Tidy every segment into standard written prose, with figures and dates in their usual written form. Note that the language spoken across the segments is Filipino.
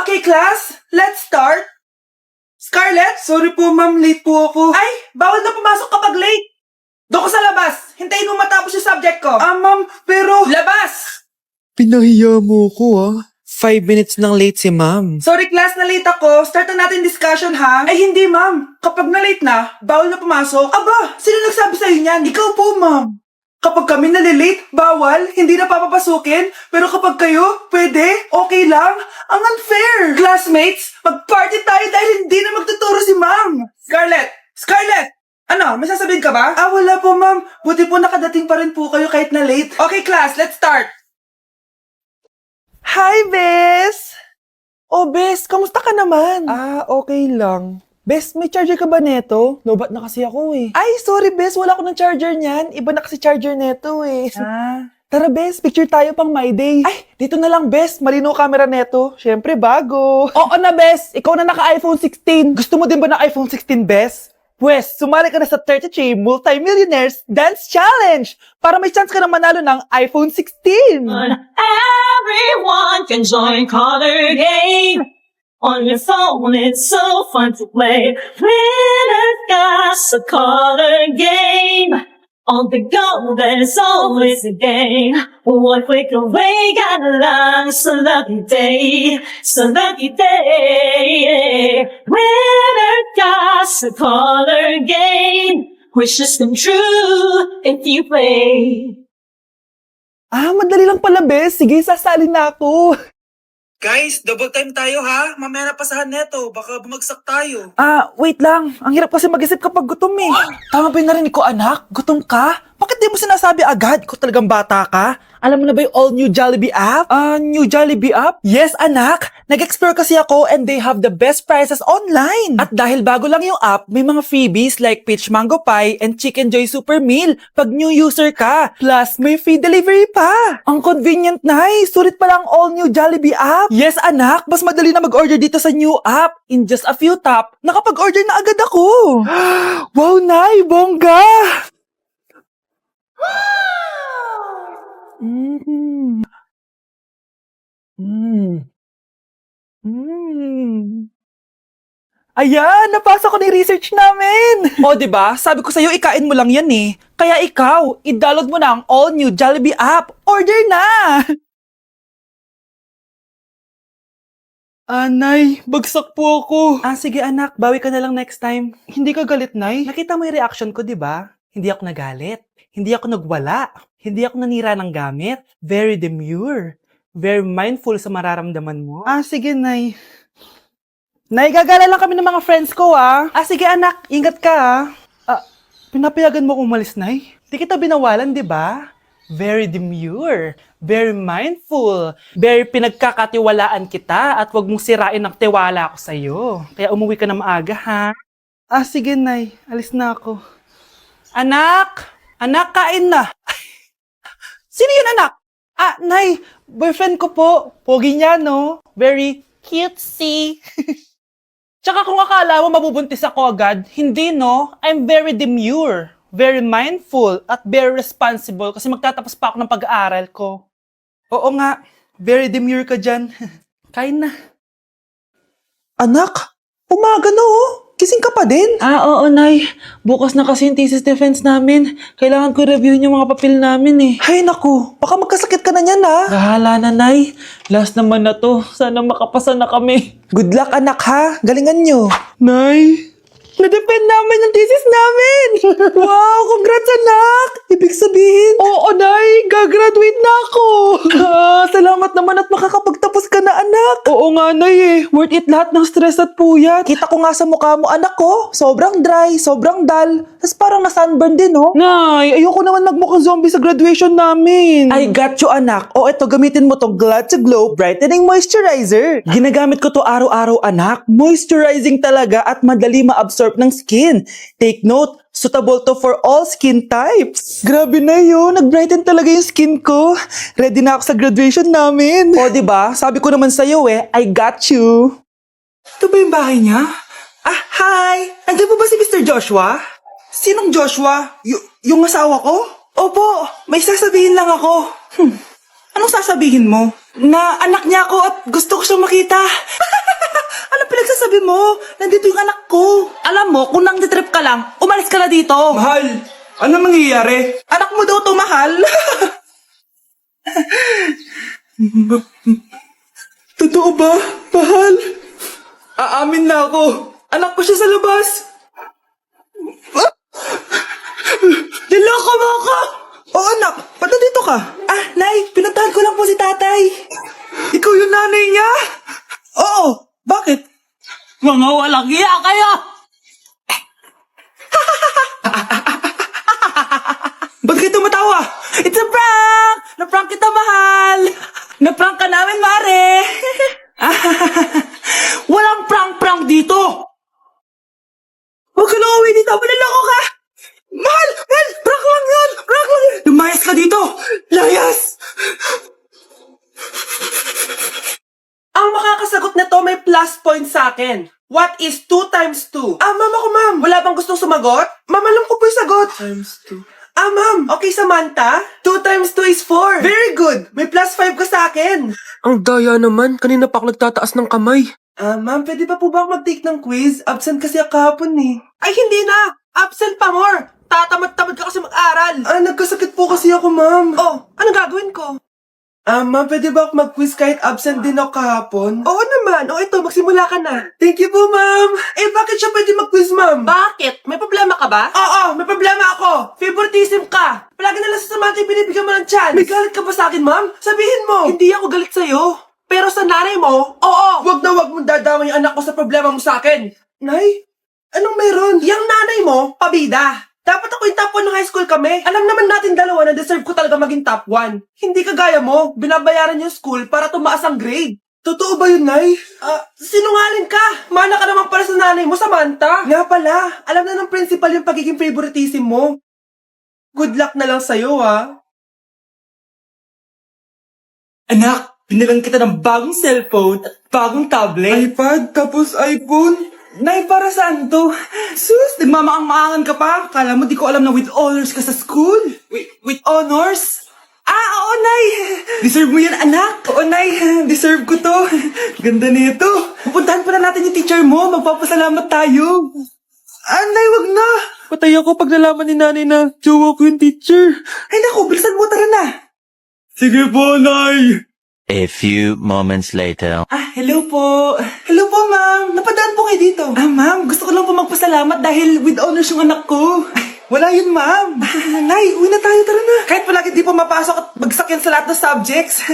Okay, class, let's start. Scarlett? Sorry po, ma'am. Late po ako. Ay, bawal na pumasok kapag late. Doon ko sa labas. Hintayin mo matapos yung subject ko. Ma'am, pero... Labas! Pinahiya mo ko 5 minutes nang late si ma'am. Sorry, class, na late ako. Start na natin discussion, ha? Ay, hindi, ma'am. Kapag na late na, bawal na pumasok. Aba, sino nagsabi sa'yo niyan? Ikaw po, ma'am. Kapag kami nalilate, bawal, hindi na papapasukin. Pero kapag kayo, pwede, okay lang. Ang unfair. Classmates, mag-party tayo dahil hindi na magtuturo si ma'am. Scarlett! Scarlett! Ano, may sasabihin ka ba? Wala po, ma'am. Buti po nakadating pa rin po kayo kahit na late. Okay, class, let's start. Hi, Bes! Oh, Bes, kamusta ka naman? Okay lang. Bes, may charger ka ba neto? Lobat na kasi ako eh. Ay, sorry, Bes. Wala ko ng charger niyan. Iba na kasi charger neto eh. Tara, Bes. Picture tayo pang My Day. Ay, dito na lang, Bes. Malinaw camera neto. Syempre, bago. Oo na, Bes. Ikaw na naka-iPhone 16. Gusto mo din ba ng iPhone 16, Bes? Pwes, sumali ka na sa 33 Multi-Millionaires Dance Challenge para may chance ka na manalo ng iPhone 16. Everyone can join color game. On your phone, it's so fun to play. Winner's got a color game. On the go, there's always a game. One click away, got along. It's a lucky day. It's a lucky day. Winner got a color game. Wishes come true if you play. Madali lang pala, Bes. Sige, sasali na ako. Guys, double time tayo ha. Mamaya na pasahan neto. Baka bumagsak tayo. Wait lang. Ang hirap kasi mag-isip kapag gutom eh. Tama ba yung narinig ko, anak? Gutom ka? Bakit di mo sinasabi agad? Ikaw talagang bata ka? Alam mo na ba yung all new Jollibee app? New Jollibee app? Yes, anak. Nag-explore kasi ako and they have the best prices online. At dahil bago lang yung app, may mga freebies like peach mango pie and chicken joy super meal pag new user ka. Plus, may free delivery pa. Ang convenient, nice. Sulit pala ang all new Jollibee app. Yes, anak. Mas madali na mag-order dito sa new app. In just a few tap, nakapag-order na agad ako. Wow, Nay! Bongga! Ayan, napasok ko na yung research namin. O, diba? Sabi ko sa'yo, ikain mo lang yan eh. Kaya ikaw, i-download mo na ang all-new Jollibee app. Order na! Nay, bagsak po ako. Sige anak, bawi ka na lang next time. Hindi ka galit, Nay? Nakita mo yung reaction ko, diba? Hindi ako nagalit. Hindi ako nagwala. Hindi ako nanira ng gamit. Very demure. Very mindful sa mararamdaman mo. Sige, Nay. Nay, gagala lang kami ng mga friends ko, sige, anak. Ingat ka, pinapayagan mo kong umalis, Nay? Di kita binawalan, di ba? Very demure. Very mindful. Very pinagkakatiwalaan kita at wag mong sirain ang tiwala ko sa'yo. Kaya umuwi ka na maaga, ha? Sige, Nay. Alis na ako. Anak! Anak, kain na! Sino yun, anak? Nay, boyfriend ko po. Pogi niya, no? Very cutesy. Tsaka kung akala mo mabubuntis ako agad, hindi, no? I'm very demure, very mindful, at very responsible kasi magtatapos pa ako ng pag-aaral ko. Oo nga, very demure ka dyan. Kain na. Anak, umaga na oh. Gising ka pa din? Oo, Nay. Bukas na kasi yung thesis defense namin. Kailangan ko reviewin yung mga papel namin eh. Hay naku, baka magkasakit ka na niyan Bahala na, Nay. Last naman na to. Sana makapasa na kami. Good luck, anak ha. Galingan nyo. Nay, na-defend namin ang thesis namin. Wow, congrats, anak. Ibig sabihin, oo, Nay. Gagraduate na ako. Salamat naman at makakapagtapos ka na, anak. Oo nga, Nay eh. Worth it lahat ng stress at puyat. Kita ko nga sa mukha mo, anak ko. Sobrang dry, sobrang dull. Tapos parang na-sunburn din, oh. Nay, ayoko naman magmukhang zombie sa graduation namin. I got you, anak. Eto, gamitin mo to Glad to Glow Brightening Moisturizer. Ginagamit ko to araw-araw, anak. Moisturizing talaga at madali ma-absorb ng skin. Take note, suitable to for all skin types. Grabe na yun, nag-brighten talaga yung skin ko. Ready na ako sa graduation namin. O, diba? Sabi ko naman sa'yo I got you. Ito ba yung bahay niya? Hi! Nandiyan po ba si Mr. Joshua? Sinong Joshua? Yung asawa ko? Opo, may sasabihin lang ako. Anong sasabihin mo? Na anak niya ako at gusto ko siyang makita. sabi mo? Nandito yung anak ko. Alam mo, kung nang-trip ka lang, umalis ka na dito. Mahal, ano mangyayari? Anak mo daw to, mahal. Totoo ba, mahal? Aamin na ako. Anak ko siya sa labas. Niloko mo ako! Oo, anak. Ba't nandito ka? Ah, Nay, pinuntahan ko lang po si tatay. Ikaw yung nanay niya? Oo. Bakit? Mga walang iya kayo! Ba't kayo tumatawa? It's a prank! Na-prank kita, mahal! Na-prank ka namin, Mare! Walang prank-prank dito! Huwag ka na uwi dito! Manaloko ka! Mahal! Mahal! Prank lang yun! Prank lang yun! Lumayas ka dito! Layas! Ang makakasagot na to may plus point sa akin. What is 2 times 2? Ah, ma'am ako, ma'am. Wala bang gustong sumagot? Ma'am, alam ko po yung sagot. Times 2. Ah, ma'am. Okay, Samantha. 2 times 2 is 4. Very good. May plus 5 ka sa akin. Ang daya naman, kanina pa ako nagtataas ng kamay. Ah, ma'am, pwede pa po ba ako mag-take ng quiz? Absent kasi ako kahapon eh. Ay, hindi na! Absent pa more! Tatamad-tamad ka kasi mag-aral. Ah, nagkasakit po kasi ako, ma'am. Oh, ano gagawin ko? Ah, ma'am, pwede ba ako mag-quiz kahit absent din ako kahapon? Oo naman. O ito, magsimula ka na. Thank you po, ma'am. Eh, bakit siya pwede mag-quiz, ma'am? Bakit? May problema ka ba? Oo, may problema ako. Favoritism ka. Palagi na lang sa Samantha yung binibigyan mo ng chance. May galit ka ba sa akin, ma'am? Sabihin mo. Hindi ako galit sa'yo. Pero sa nanay mo, oo. Wag na wag mong dadama yung anak ko sa problema mo sa akin. Nay, anong meron? Yang nanay mo, pabida. Dapat ako yung top 1 ng high school kami. Alam naman natin dalawa na deserve ko talaga maging top 1. Hindi kagaya mo, binabayaran yung school para tumaas ang grade. Totoo ba yun, Nay? Sinungaling ka. Mana ka naman para sa nanay mo, Samantha. Nga pala, alam na ng principal yung pagiging favoritism mo. Good luck na lang sa'yo, ah. Anak, binilang kita ng bagong cellphone at bagong tablet. iPad, tapos iPhone. Nay, para saan to? Sus, nagmamaang-maangan ka pa. Kala mo di ko alam na with honors ka sa school. With honors? Ah, oo, Nay. Deserve mo yan, anak. Oo, Nay. Deserve ko to. Ganda nito. Pupuntahan pa na natin yung teacher mo. Magpapasalamat tayo. Ah, Nay, wag na. Patay ako pag nalaman ni nanay na jowa ko yung teacher. Ay, naku, bilisan mo, tara na. Sige po, Nay. A few moments later. Ah, hello po. Hello po, ma'am. Napadaan po kayo dito. Ah, ma'am. Gusto ko lang po magpasalamat dahil with honors yung anak ko. Wala yun, ma'am. Nay, uwi na tayo. Tara na. Kahit palagi di po mapasok at bagsak yan sa lahat ng subjects.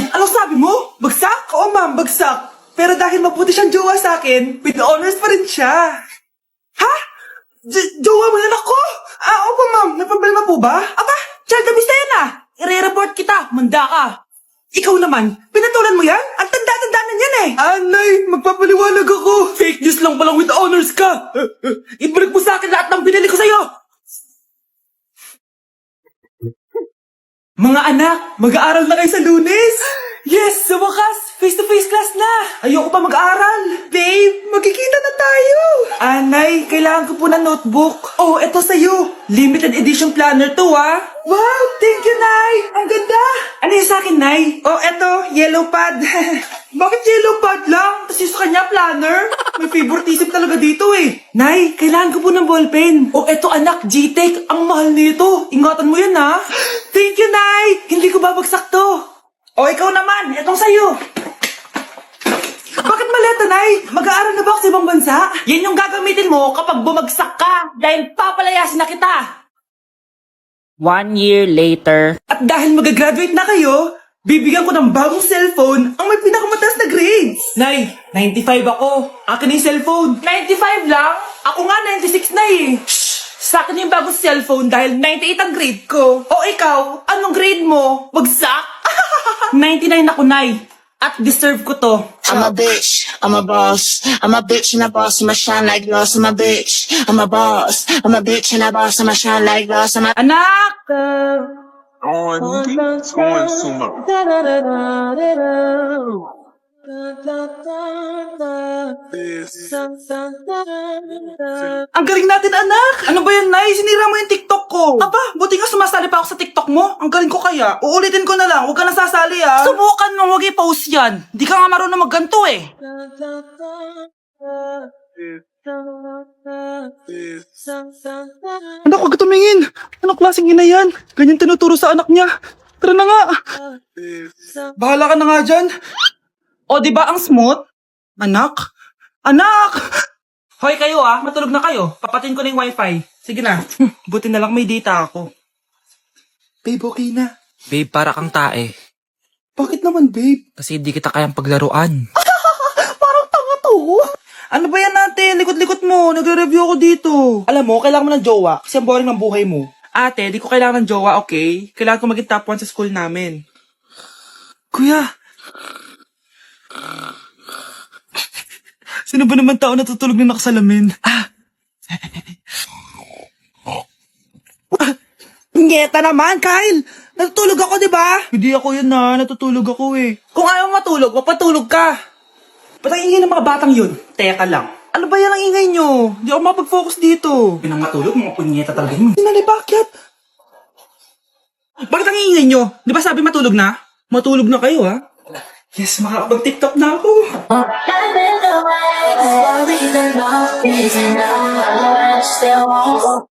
Anong sabi mo? Bagsak? Oo, ma'am. Bagsak. Pero dahil mabuti siyang jowa sa akin, with honors pa rin siya. Ha? Jowa mo yung anak ko? Ah, opo, ma'am. May problema po ba? Aba, child abuse na yan ah. I-report kita. Manda ka. Ikaw naman, pinatulan mo yan? Ang tanda-tanda na yan eh! Anay, magpapaliwanag ako! Fake news lang palang with honors ka! Ibalik mo sa akin lahat ng binili ko sa'yo! Mga anak, mag-aaral na kayo sa Lunes! Yes! Sa wakas, face-to-face class na! Ayoko pa mag-aaral! Babe, magkikita na tayo! Anay, kailangan ko po ng notebook. Oh, eto sa'yo. Limited edition planner to, ah. Wow, thank you, Nay! Ang ganda! Ano yung sa akin, Nay? Oh, eto, yellow pad. Bakit yellow pad lang? Tapos yung sa kanya, planner? May favoritism talaga dito eh. Nay, kailangan ko po ng ballpen. Oh, eto anak, G-Tech. Ang mahal nito. Ingatan mo yan, ha? Thank you, Nay! Hindi ko babagsak to. O, ikaw naman. Etong sa'yo. Bakit maleta, Nay? Mag-aaral na ba ako sa ibang bansa? Yan yung gagamitin mo kapag bumagsak ka dahil papalayasin na kita. 1 year later. At dahil mag-graduate na kayo, bibigyan ko ng bagong cellphone ang may pinakamataas na grades. Nay, 95 ako. Akin na yung cellphone. 95 lang? Ako nga 96 na eh. Shh! Sa akin yung bagong cellphone dahil 98 ang grade ko. O ikaw, anong grade mo? Bagsak? 99 ako, Nay. At deserve ko to. I'm a bitch, I'm a boss. I'm a bitch and a boss, I'ma shine like gloss. I'm a bitch, I'm a boss. I'm a bitch and a boss, I'ma shine like gloss. I'm a Anak! Going sumo. Ang galing natin, anak! Ano ba yan, Nay? Sinira mo yung TikTok ko. Aba, buti nga sumasali pa ako sa TikTok mo. Ang galing ko kaya. Uulitin ko na lang. Huwag ka nasasali, ah. Subukan mo, huwag i-post yan. Di ka nga marunong magganto, eh. Anak, huwag ka tumingin. Anong klaseng ina yan? Ganyan tinuturo sa anak niya. Tara na nga. Bahala ka na nga dyan. O, di ba ang smooth? Anak? Anak! Hoy kayo matulog na kayo. Papatin ko na yung wifi. Sige na. Buti na lang may data ako. Babe, okay na. Babe, para kang tae. Bakit naman, babe? Kasi di kita kayang paglaruan. Parang tanga to. Ano ba yan natin? Likot-likot mo. Nagre-review ako dito. Alam mo, kailangan mo ng jowa kasi ang boring ng buhay mo. Ate, di ko kailangan ng jowa, okay? Kailangan ko maging top 1 sa school namin. Kuya! Sino ba naman tao natutulog na nakasalamin? Ngeta naman, Kyle! Natutulog ako, di ba? Hindi ako yun natutulog ako eh. Kung ayaw matulog, mapatulog ka! Ba't ang ingay ng mga batang yun? Teka lang. Ano ba yan ang ingay nyo? Di ako mapag-focus dito. Pinang matulog, mga punyeta talaga yun. Sinali, bakit? Bakit ang ingay nyo? Di ba sabi matulog na? Matulog na kayo, ha? Yes, makakapag-tiktok na ako. I've been away for a reason, no reason, no. I still won't